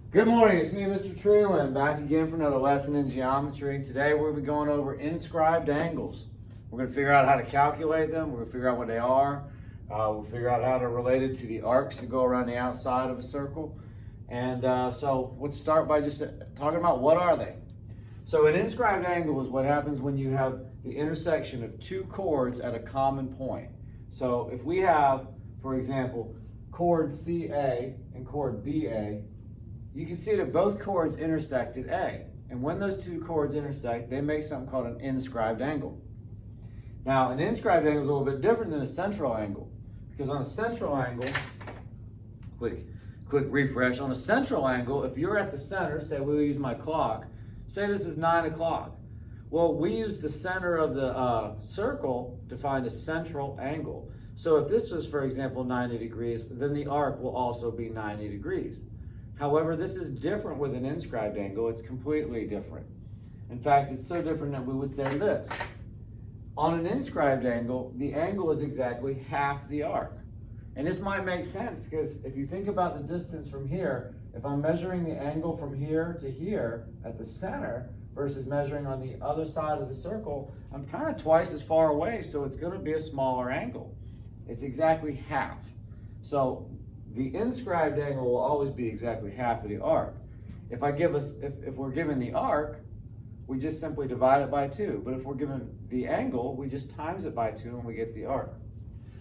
Good morning, it's me, Mr. Treeland, back again for another lesson in geometry. Today we're going to be going over inscribed angles. We're going to figure out how to calculate them, we're going to figure out what they are, we'll figure out how they're related to the arcs that go around the outside of a circle. And so let's start by just talking about what are they. So an inscribed angle is what happens when you have the intersection of two chords at a common point. So if we have, for example, chord CA and chord BA, you can see that both chords intersect at A. And when those two chords intersect, they make something called an inscribed angle. Now, an inscribed angle is a little bit different than a central angle, because on a central angle, quick refresh, on a central angle, if you're at the center, say we'll use my clock, say this is 9 o'clock. Well, we use the center of the circle to find a central angle. So if this was, for example, 90 degrees, then the arc will also be 90 degrees. However, this is different with an inscribed angle. It's completely different. In fact, it's so different that we would say this. On an inscribed angle, the angle is exactly half the arc. And this might make sense because if you think about the distance from here, if I'm measuring the angle from here to here at the center versus measuring on the other side of the circle, I'm kind of twice as far away, so it's going to be a smaller angle. It's exactly half. So the inscribed angle will always be exactly half of the arc. If we're given the arc, we just simply divide it by 2. But if we're given the angle, we just times it by 2 and we get the arc.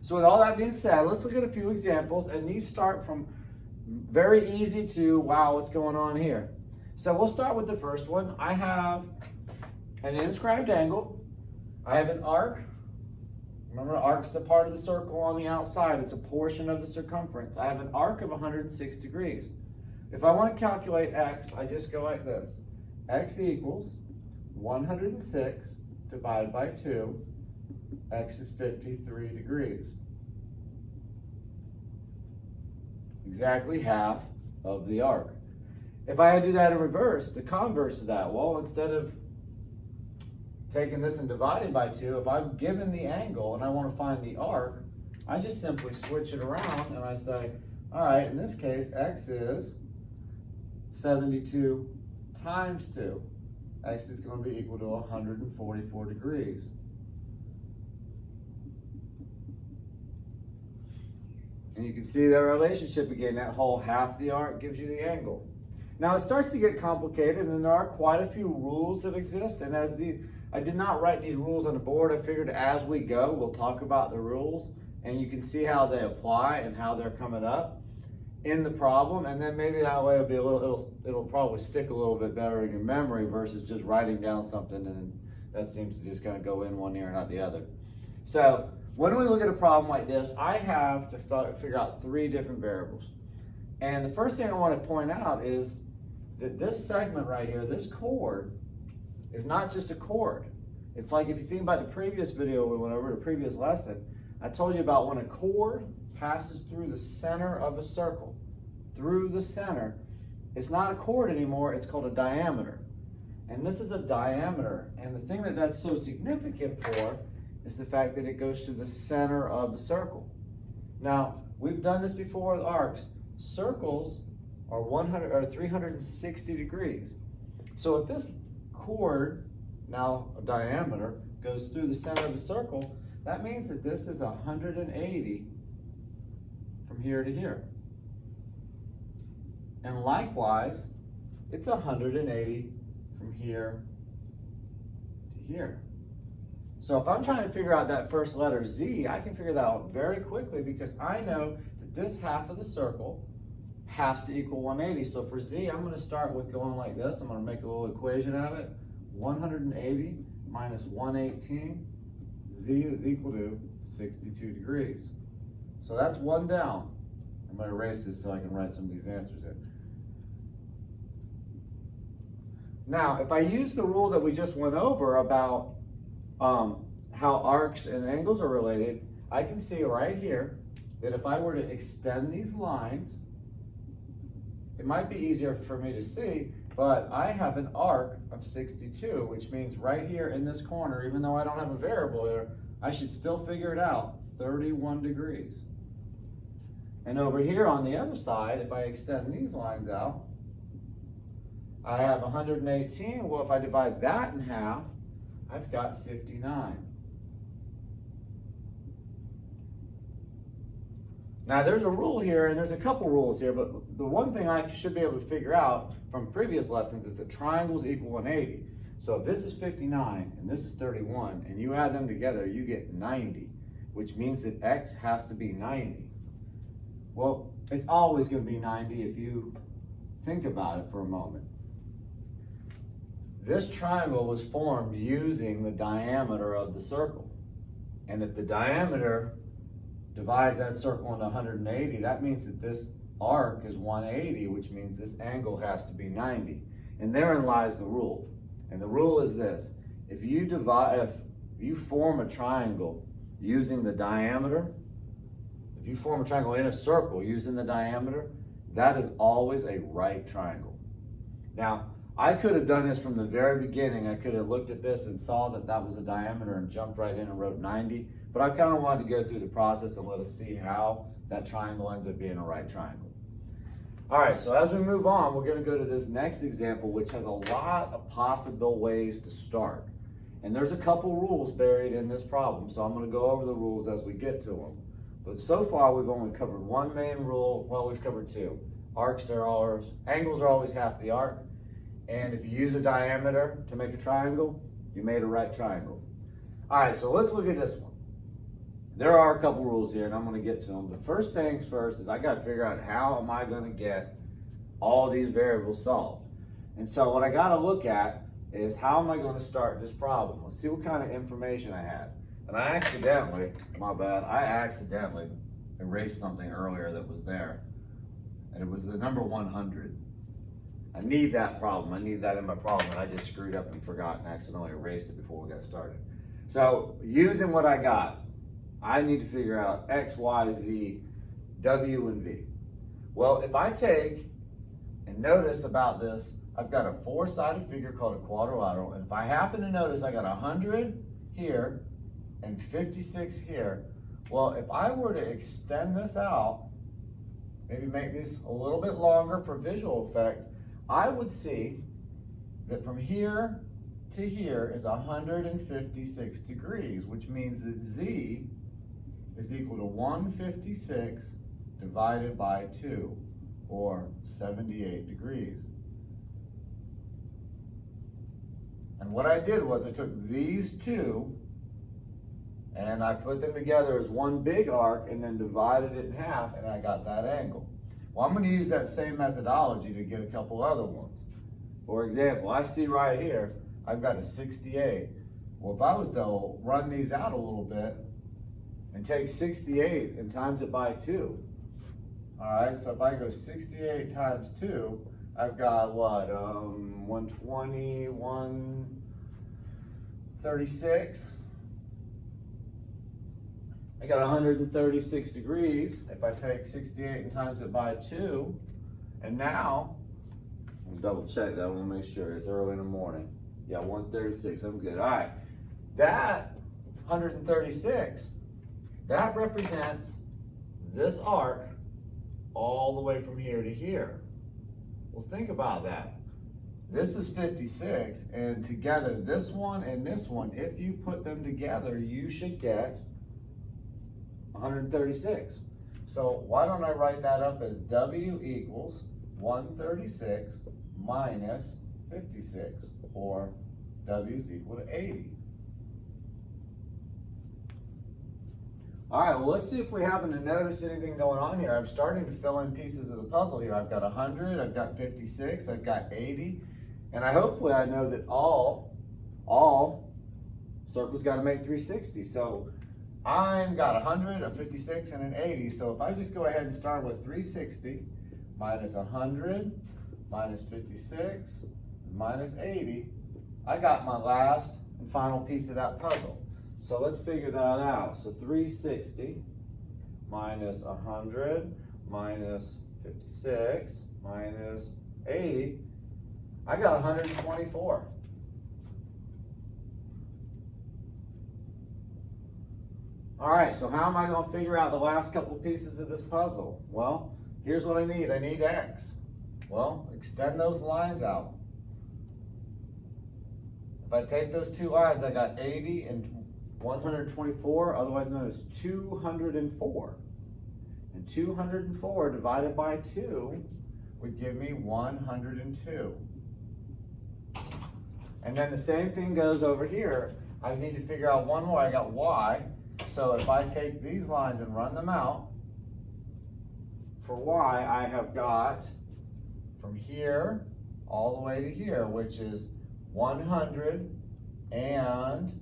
So with all that being said, let's look at a few examples, and these start from very easy to, wow, what's going on here? So we'll start with the first one. I have an inscribed angle. I have an arc. Remember, arc's the part of the circle on the outside. It's a portion of the circumference. I have an arc of 106 degrees. If I want to calculate x, I just go like this. X equals 106 divided by 2. X is 53 degrees. Exactly half of the arc. If I do that in reverse, the converse of that, well, instead of taking this and dividing by 2, if I'm given the angle and I want to find the arc, I just simply switch it around and I say, all right, in this case, x is 72 times 2. X is going to be equal to 144 degrees. And you can see that relationship again, that whole half the arc gives you the angle. Now it starts to get complicated, and there are quite a few rules that exist, and I did not write these rules on the board. I figured as we go, we'll talk about the rules, and you can see how they apply and how they're coming up in the problem, and then maybe that way it'll probably stick a little bit better in your memory versus just writing down something and that seems to just kind of go in one ear and not the other. So when we look at a problem like this, I have to figure out 3 different variables. And the first thing I want to point out is that this segment right here, this chord, is not just a chord. It's like if you think about the previous video we went over, the previous lesson, I told you about when a chord passes through the center of a circle. Through the center, it's not a chord anymore, it's called a diameter. And this is a diameter. And the thing that's so significant for is the fact that it goes through the center of the circle. Now, we've done this before with arcs. Circles are 360 degrees. So if this chord, now a diameter, goes through the center of the circle, that means that this is 180 from here to here. And likewise, it's 180 from here to here. So if I'm trying to figure out that first letter Z, I can figure that out very quickly because I know that this half of the circle has to equal 180. So for Z, I'm going to start with going like this. I'm going to make a little equation out of it. 180 minus 118, Z is equal to 62 degrees. So that's one down. I'm going to erase this so I can write some of these answers in. Now, if I use the rule that we just went over about how arcs and angles are related, I can see right here that if I were to extend these lines, it might be easier for me to see, but I have an arc of 62, which means right here in this corner, even though I don't have a variable here, I should still figure it out, 31 degrees. And over here on the other side, if I extend these lines out, I have 118. Well, if I divide that in half, I've got 59. Now there's a rule here, and there's a couple rules here, but the one thing I should be able to figure out from previous lessons is that triangles equal 180. So if this is 59 and this is 31, and you add them together, you get 90, which means that x has to be 90. Well, it's always going to be 90 if you think about it for a moment. This triangle was formed using the diameter of the circle. And if the diameter divides that circle into 180, that means that this arc is 180, which means this angle has to be 90. And therein lies the rule. And the rule is this: if you form a triangle using the diameter, if you form a triangle in a circle using the diameter, that is always a right triangle. Now, I could have done this from the very beginning. I could have looked at this and saw that that was a diameter and jumped right in and wrote 90, but I kind of wanted to go through the process and let us see how that triangle ends up being a right triangle. All right, so as we move on, we're going to go to this next example, which has a lot of possible ways to start. And there's a couple rules buried in this problem, so I'm going to go over the rules as we get to them. But so far, we've only covered one main rule. Well, we've covered two. Angles are always half the arc. And if you use a diameter to make a triangle, you made a right triangle. All right, so let's look at this one. There are a couple rules here, and I'm going to get to them. But first things first is I got to figure out how am I going to get all these variables solved. And so what I got to look at is how am I going to start this problem. Let's see what kind of information I had. And I accidentally erased something earlier that was there. And it was the number 100. I need that problem. I need that in my problem, and I just screwed up and forgot and accidentally erased it before we got started. So using what I got, I need to figure out x, y, z, w, and v. Well, if I take, and notice about this, I've got a four-sided figure called a quadrilateral, and if I happen to notice I got 100 here and 56 here, well, if I were to extend this out, maybe make this a little bit longer for visual effect, I would see that from here to here is 156 degrees, which means that z is equal to 156 divided by 2, or 78 degrees. And what I did was I took these two and I put them together as one big arc and then divided it in half, and I got that angle. Well, I'm going to use that same methodology to get a couple other ones. For example, I see right here, I've got a 68. Well, if I was to run these out a little bit and take 68 and times it by 2, all right, so if I go 68 times 2, I've got what, 120, 136. I got 136 degrees if I take 68 and times it by 2. And now, I'll double check that. I want to make sure it's early in the morning. Yeah, 136. I'm good. All right. That 136, that represents this arc all the way from here to here. Well, think about that. This is 56, and together, this one and this one, if you put them together, you should get 136. So why don't I write that up as W equals 136 minus 56, or W is equal to 80. All right, well, let's see if we happen to notice anything going on here. I'm starting to fill in pieces of the puzzle here. I've got 100, I've got 56, I've got 80, and hopefully I know that all circles got to make 360. So I've got 100, a 56, and an 80. So if I just go ahead and start with 360 minus 100 minus 56 minus 80, I got my last and final piece of that puzzle. So let's figure that out. So 360 minus 100 minus 56 minus 80, I got 124. All right, so how am I going to figure out the last couple of pieces of this puzzle? Well, here's what I need. I need x. Well, extend those lines out. If I take those two lines, I got 80 and 124, otherwise known as 204. And 204 divided by 2 would give me 102. And then the same thing goes over here. I need to figure out one more. I got y. So if I take these lines and run them out, for y, I have got from here all the way to here, which is 100 and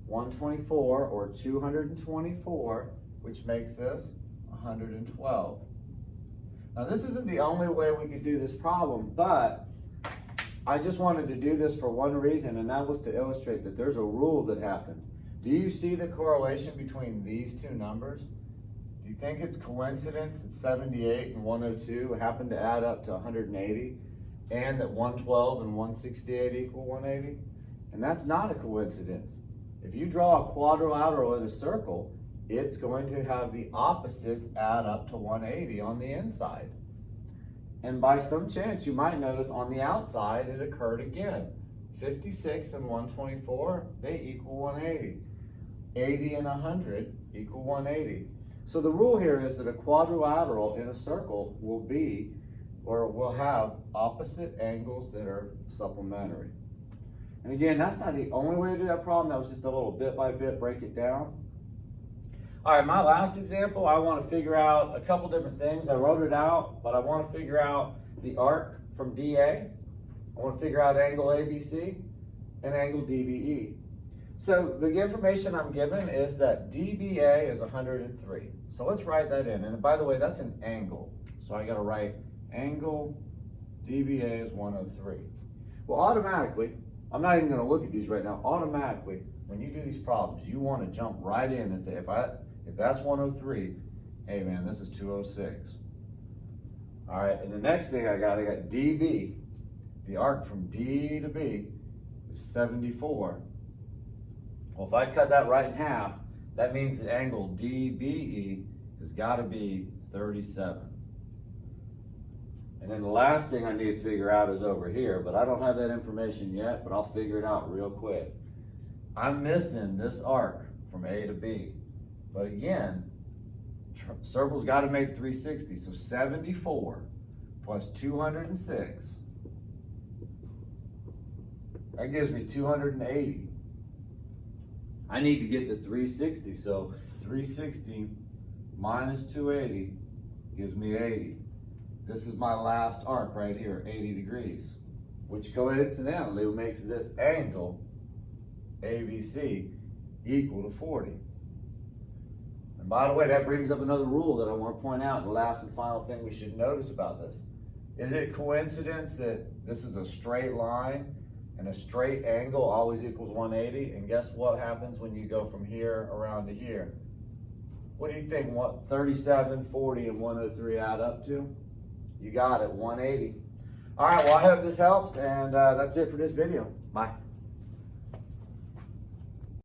124, or 224, which makes this 112. Now this isn't the only way we could do this problem, but I just wanted to do this for one reason, and that was to illustrate that there's a rule that happened. Do you see the correlation between these two numbers? Do you think it's coincidence that 78 and 102 happen to add up to 180, and that 112 and 168 equal 180? And that's not a coincidence. If you draw a quadrilateral in a circle, it's going to have the opposites add up to 180 on the inside. And by some chance, you might notice on the outside it occurred again. 56 and 124, they equal 180. 80 and 100 equal 180. So the rule here is that a quadrilateral in a circle will be, or will have, opposite angles that are supplementary. And again, that's not the only way to do that problem. That was just a little bit by bit break it down. All right, my last example, I want to figure out a couple different things. I wrote it out, but I want to figure out the arc from DA. I want to figure out angle ABC and angle DBE. So the information I'm given is that DBA is 103. So let's write that in. And by the way, that's an angle. So I got to write angle DBA is 103. Well, automatically, I'm not even going to look at these right now. Automatically, when you do these problems, you want to jump right in and say, if that's 103, hey man, this is 206. All right, and the next thing I got DB. The arc from D to B is 74. Well, if I cut that right in half, that means the angle DBE has got to be 37. And then the last thing I need to figure out is over here, but I don't have that information yet, but I'll figure it out real quick. I'm missing this arc from A to B. But again, circle's got to make 360, so 74 plus 206, that gives me 280. I need to get to 360, so 360 minus 280 gives me 80. This is my last arc right here, 80 degrees, which coincidentally makes this angle, ABC, equal to 40. And by the way, that brings up another rule that I want to point out, the last and final thing we should notice about this. Is it coincidence that this is a straight line and a straight angle always equals 180? And guess what happens when you go from here around to here? What do you think? What 37, 40, and 103 add up to? You got it, 180. All right, well, I hope this helps, and that's it for this video. Bye.